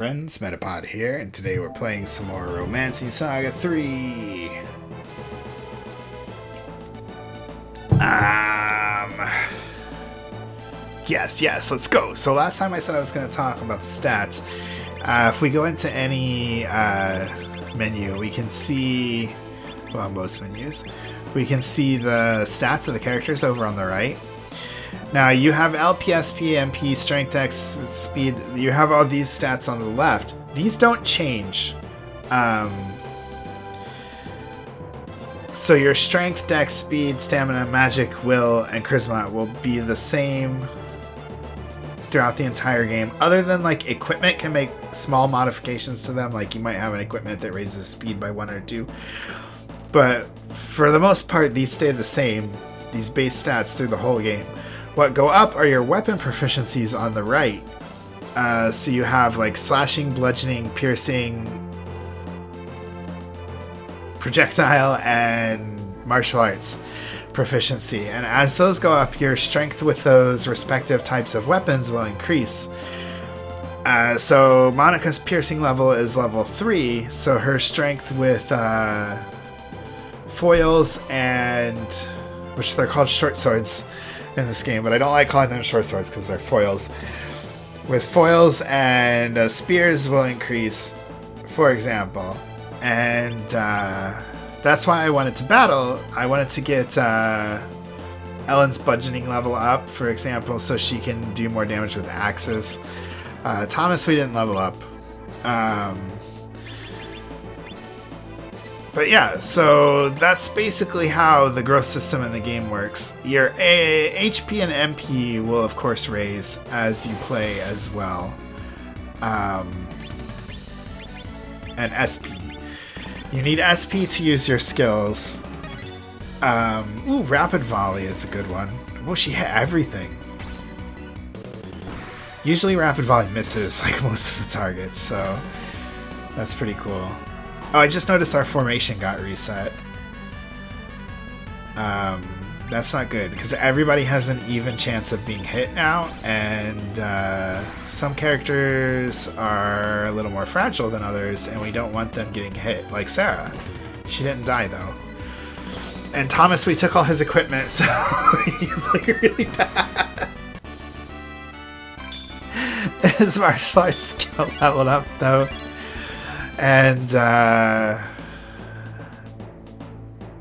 Friends, Metapod here, and today we're playing some more Romancing Saga 3. Yes, let's go. So last time I said I was going to talk about the stats. If we go into any menu, we can see, well, most menus, we can see the stats of the characters over on the right. Now, you have LPSP, MP, Strength, Dex, Speed. You have all these stats on the left. These don't change. So your Strength, Dex, Speed, Stamina, Magic, Will, and Charisma will be the same throughout the entire game. Other than, like, equipment can make small modifications to them. Like, you might have an equipment that raises speed by 1 or 2. But for the most part, these stay the same. These base stats through the whole game. What go up are your weapon proficiencies on the right. So you have like slashing, bludgeoning, piercing, projectile, and martial arts proficiency. And as those go up, your strength with those respective types of weapons will increase. So Monica's piercing level is level 3, so her strength with foils and, which they're called short swords in this game, but I don't like calling them short swords because they're foils. With foils and spears will increase, for example. And that's why I wanted to battle. I wanted to get Ellen's bludgeoning level up, for example, so she can do more damage with axes. Thomas, we didn't level up. But yeah, so that's basically how the growth system in the game works. Your HP and MP will, of course, raise as you play as well. And SP. You need SP to use your skills. Ooh, Rapid Volley is a good one. Oh, she hit everything. Usually Rapid Volley misses like most of the targets, so that's pretty cool. Oh, I just noticed our formation got reset. That's not good, because everybody has an even chance of being hit now, and some characters are a little more fragile than others, and we don't want them getting hit, like Sarah. She didn't die, though. And Thomas, we took all his equipment, so he's like really bad. His martial arts skill leveled up, though. And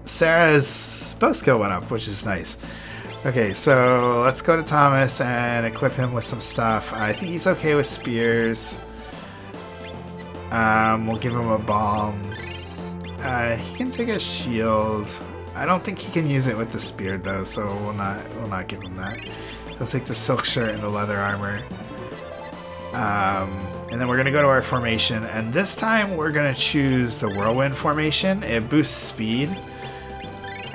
Sarah's bow skill went up, which is nice. Okay, so let's go to Thomas and equip him with some stuff. I think he's okay with spears. We'll give him a balm. He can take a shield. I don't think he can use it with the spear though, so we'll not give him that. He'll take the silk shirt and the leather armor. And then we're going to go to our formation, and this time we're going to choose the whirlwind formation. It boosts speed,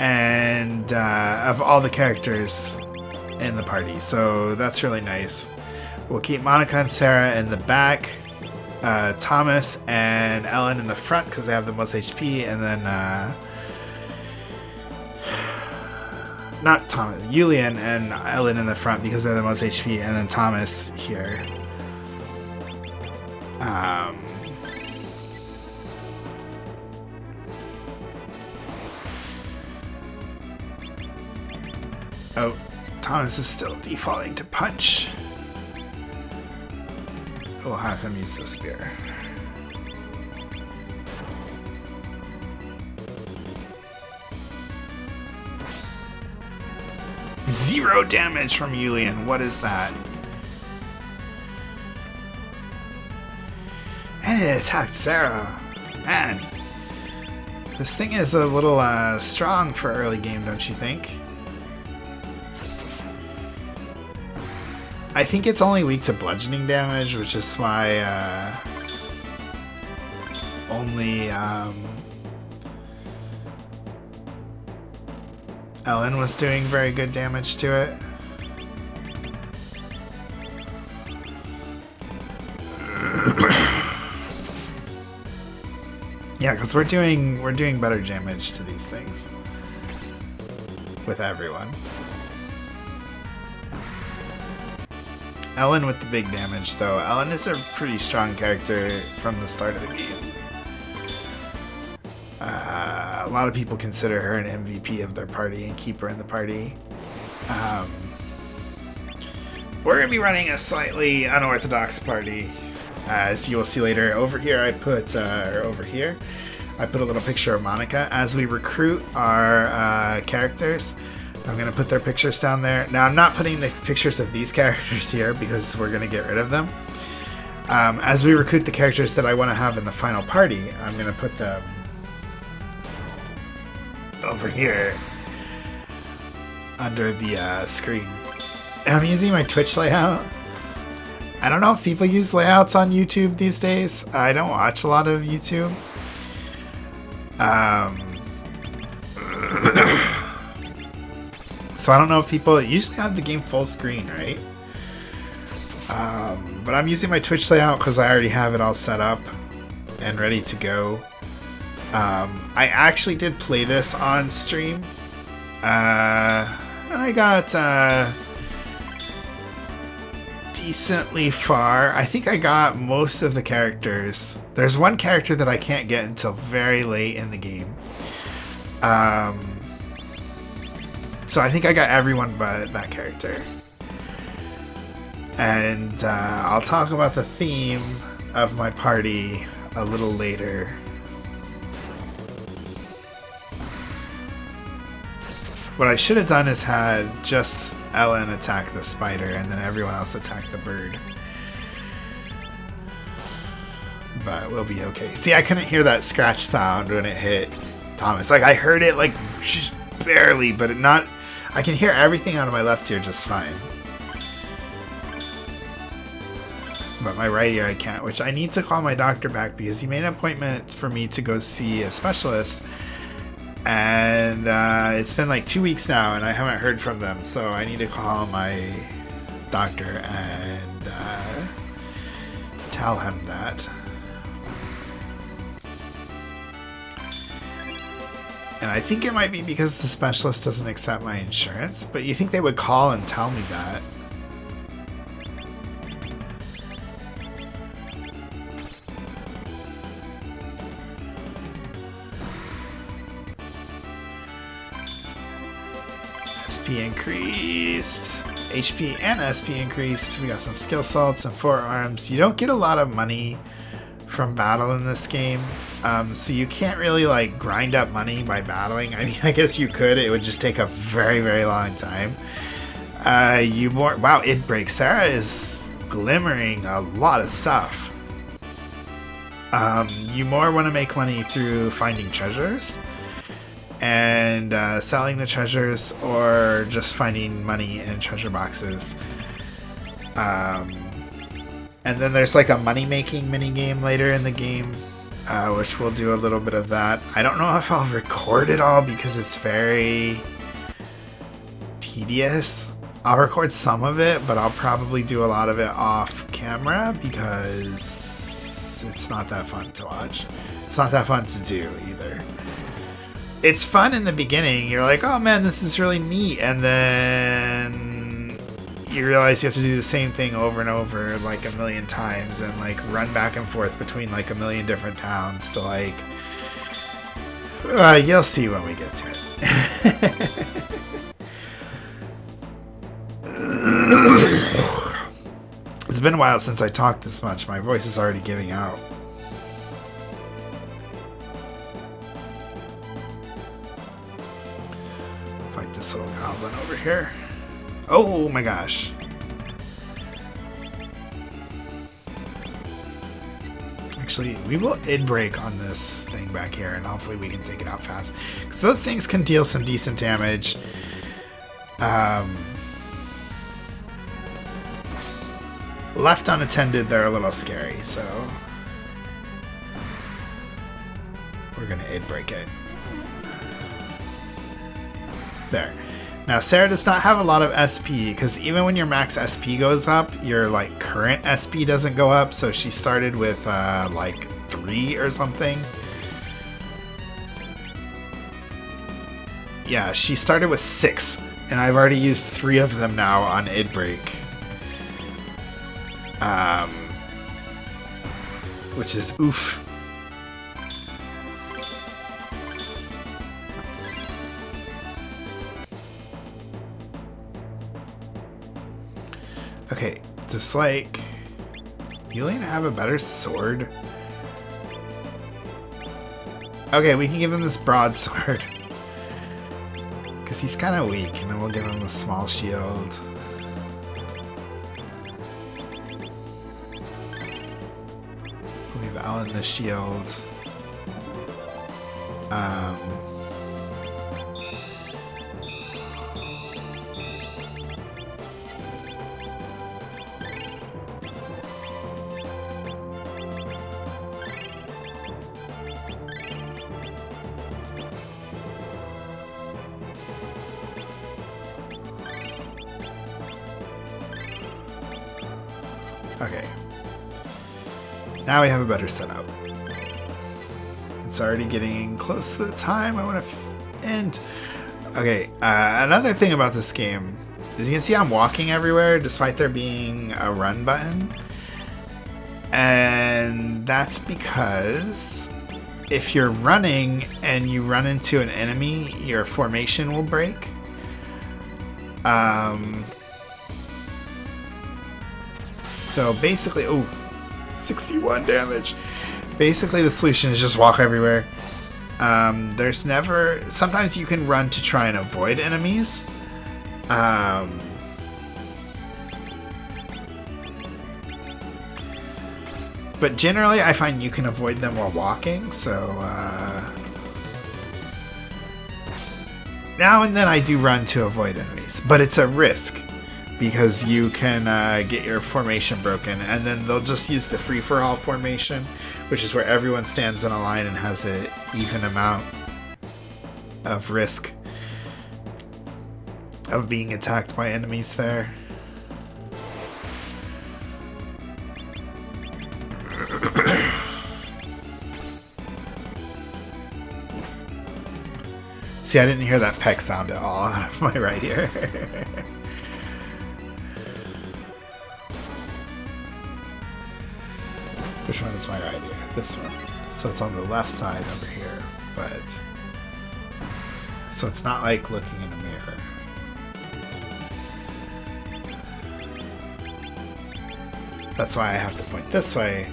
and of all the characters in the party, so that's really nice. We'll keep Monica and Sarah in the back, Thomas and Ellen in the front because they have the most HP, and then not Thomas, Julian and Ellen in the front because they're the most HP, and then Thomas here. Oh, Thomas is still defaulting to punch. We'll have him use the spear. Zero damage from Julian. What is that? And it attacked Sarah. Man, this thing is a little strong for early game, don't you think? I think it's only weak to bludgeoning damage, which is why only Ellen was doing very good damage to it. Yeah, because we're doing better damage to these things with everyone. Ellen with the big damage, though. Ellen is a pretty strong character from the start of the game. A lot of people consider her an MVP of their party and keep her in the party. We're going to be running a slightly unorthodox party, as you will see later. Over here I put a little picture of Monica. As we recruit our characters, I'm going to put their pictures down there. Now, I'm not putting the pictures of these characters here because we're going to get rid of them. As we recruit the characters that I want to have in the final party, I'm going to put them over here under the screen. And I'm using my Twitch layout. I don't know if people use layouts on YouTube these days. I don't watch a lot of YouTube. So I don't know if people usually have the game full screen, right? But I'm using my Twitch layout because I already have it all set up and ready to go. I actually did play this on stream. And I got decently far. I think I got most of the characters. There's one character that I can't get until very late in the game. So I think I got everyone but that character. And I'll talk about the theme of my party a little later. What I should have done is had just Ellen attack the spider and then everyone else attack the bird. But we'll be okay. See, I couldn't hear that scratch sound when it hit Thomas. Like, I heard it, like, just barely, but I can hear everything out of my left ear just fine. But my right ear I can't, which I need to call my doctor back because he made an appointment for me to go see a specialist. And it's been like 2 weeks now and I haven't heard from them. So I need to call my doctor and tell him that. And I think it might be because the specialist doesn't accept my insurance, but you think they would call and tell me that. SP increased, HP and SP increased. We got some skill salts and forearms. You don't get a lot of money from battle in this game, so you can't really like grind up money by battling. I mean, I guess you could. It would just take a very, very long time. Wow, it breaks. Sarah is glimmering a lot of stuff. You more want to make money through finding treasures and selling the treasures, or just finding money in treasure boxes. And then there's like a money-making mini-game later in the game, which we'll do a little bit of that. I don't know if I'll record it all because it's very tedious. I'll record some of it, but I'll probably do a lot of it off camera because it's not that fun to watch. It's not that fun to do either. It's fun in the beginning. You're like, oh man, this is really neat. And then you realize you have to do the same thing over and over like a million times and like run back and forth between like a million different towns to like... you'll see when we get to it. It's been a while since I talked this much. My voice is already giving out. Fight this little goblin over here. Oh my gosh. Actually, we will id break on this thing back here and hopefully we can take it out fast. Because those things can deal some decent damage. Left unattended, they're a little scary, so we're gonna id break it. There. Now Sarah does not have a lot of SP, because even when your max SP goes up, your like current SP doesn't go up, so she started with like 3 or something. Yeah, she started with 6, and I've already used 3 of them now on id break. Which is oof. Okay, just like Yulian have a better sword. Okay, we can give him this broadsword. Because he's kind of weak, and then we'll give him the small shield. We'll give Ellen the shield. Okay. Now we have a better setup. It's already getting close to the time I want to end. Okay, another thing about this game is you can see I'm walking everywhere despite there being a run button. And that's because if you're running and you run into an enemy, your formation will break. So basically, 61 damage. Basically, the solution is just walk everywhere. There's never... Sometimes you can run to try and avoid enemies. But generally, I find you can avoid them while walking, so... Now and then I do run to avoid enemies, but it's a risk. Because you can get your formation broken, and then they'll just use the free-for-all formation, which is where everyone stands in a line and has an even amount of risk of being attacked by enemies there. See, I didn't hear that peck sound at all out of my right ear. Which one is my right ear? This one. So it's on the left side over here, but... So it's not like looking in a mirror. That's why I have to point this way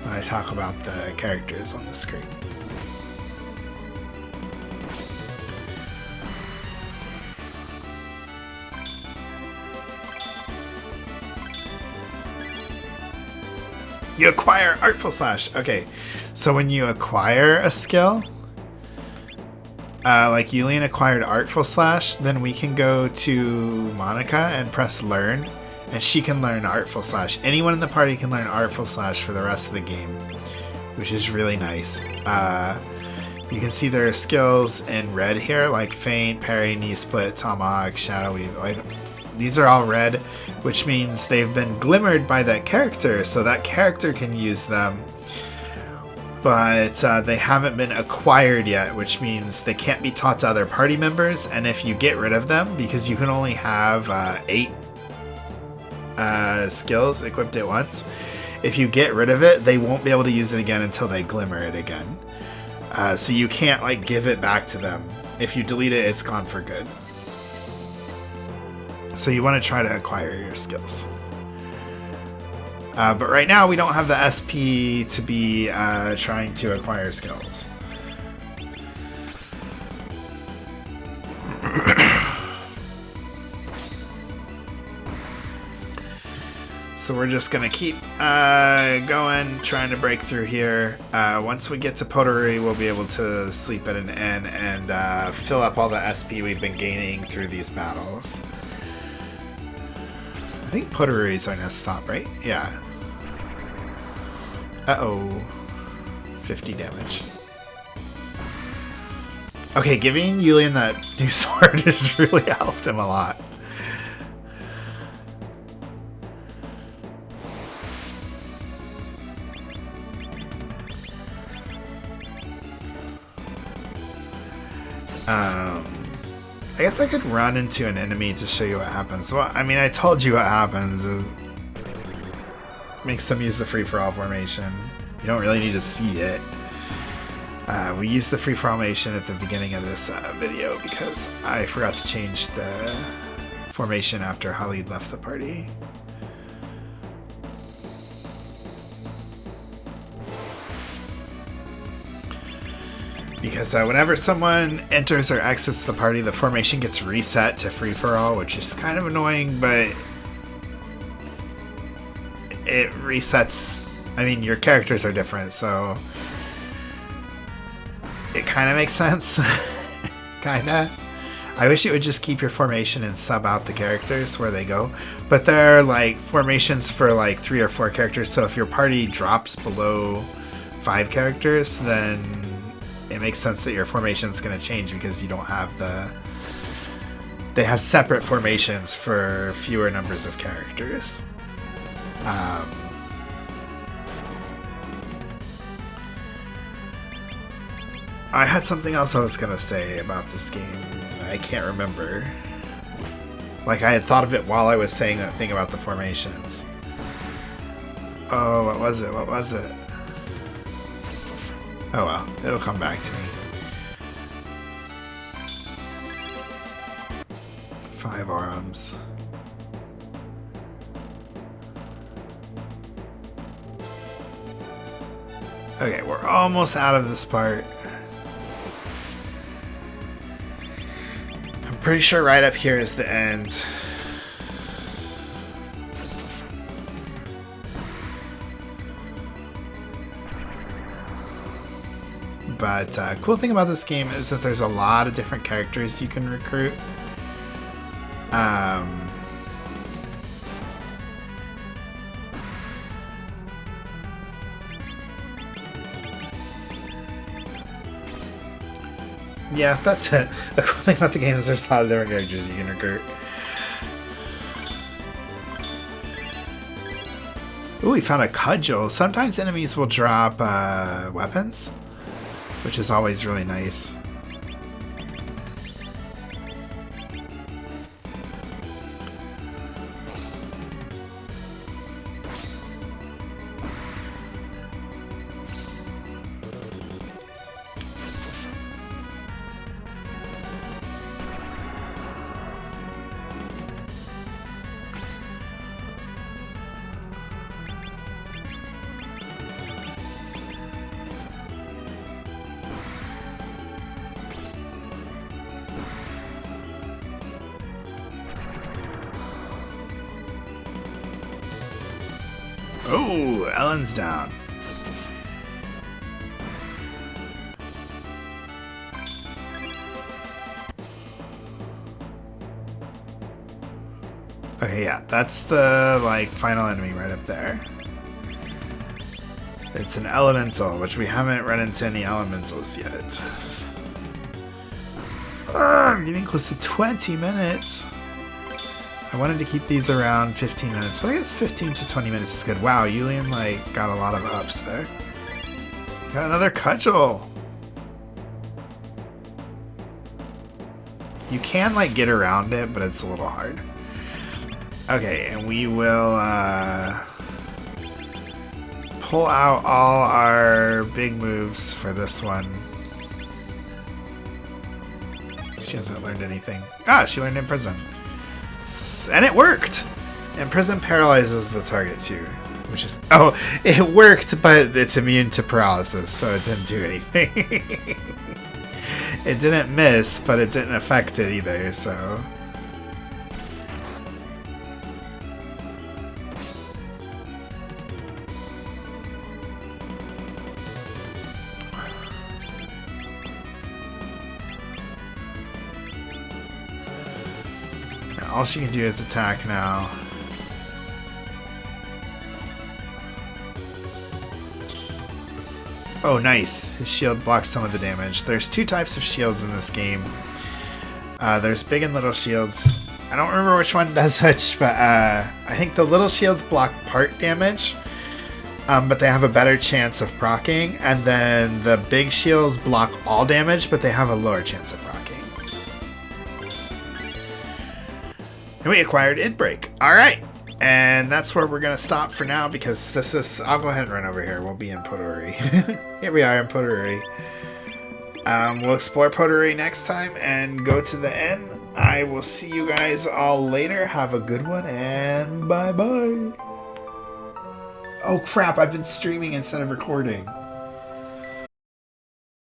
when I talk about the characters on the screen. You acquire Artful Slash. Okay, so when you acquire a skill, like Yulian acquired Artful Slash, then we can go to Monica and press Learn, and she can learn Artful Slash. Anyone in the party can learn Artful Slash for the rest of the game, which is really nice. You can see there are skills in red here, like Feint, Parry, Knee Split, Tomahawk, Shadow Weave. Like, these are all red, which means they've been glimmered by that character, so that character can use them. But they haven't been acquired yet, which means they can't be taught to other party members. And if you get rid of them, because you can only have 8 skills equipped at once, if you get rid of it, they won't be able to use it again until they glimmer it again. So you can't like give it back to them. If you delete it, it's gone for good. So you want to try to acquire your skills. But right now we don't have the SP to be trying to acquire skills. So we're just going to keep going, trying to break through here. Once we get to Podorui, we'll be able to sleep at an inn and fill up all the SP we've been gaining through these battles. I think Podorui is our next stop, right? Yeah. Uh-oh. 50 damage. Okay, giving Yulian that new sword has really helped him a lot. I guess I could run into an enemy to show you what happens. Well, I mean, I told you what happens. makes them use the free-for-all formation. You don't really need to see it. We used the free-for-all formation at the beginning of this video because I forgot to change the formation after Khalid left the party. Because whenever someone enters or exits the party, the formation gets reset to free-for-all, which is kind of annoying, but it resets. I mean, your characters are different, so it kind of makes sense. Kinda. I wish it would just keep your formation and sub out the characters where they go. But there are like formations for like 3 or 4 characters, so if your party drops below 5 characters, then it makes sense that your formation is going to change because you don't have the... They have separate formations for fewer numbers of characters. I had something else I was going to say about this game. I can't remember. Like, I had thought of it while I was saying that thing about the formations. Oh, what was it? What was it? Oh well, it'll come back to me. 5 arms. Okay, we're almost out of this part. I'm pretty sure right up here is the end. But cool thing about this game is that there's a lot of different characters you can recruit. Yeah, that's it. The cool thing about the game is there's a lot of different characters you can recruit. Ooh, we found a cudgel. Sometimes enemies will drop weapons, which is always really nice. Oh, Ellen's down. Okay, yeah, that's the, like, final enemy right up there. It's an elemental, which we haven't run into any elementals yet. I'm getting close to 20 minutes. I wanted to keep these around 15 minutes, but I guess 15 to 20 minutes is good. Wow, Yulian, like, got a lot of ups there. Got another cudgel! You can, like, get around it, but it's a little hard. Okay, and we will, pull out all our big moves for this one. She hasn't learned anything. Ah, she learned Imprison. And it worked! Imprison paralyzes the target too, which is... Oh, it worked, but it's immune to paralysis, so it didn't do anything. It didn't miss, but it didn't affect it either, so... All she can do is attack now. Oh, nice. His shield blocks some of the damage. There's 2 types of shields in this game. There's big and little shields. I don't remember which one does which, but I think the little shields block part damage, but they have a better chance of proccing. And then the big shields block all damage, but they have a lower chance of proccing. And we acquired Inbreak. Alright. And that's where we're going to stop for now because this is... I'll go ahead and run over here. We'll be in Podorui. Here we are in Podorui. We'll explore Podorui next time and go to the end. I will see you guys all later. Have a good one and bye-bye. Oh crap, I've been streaming instead of recording.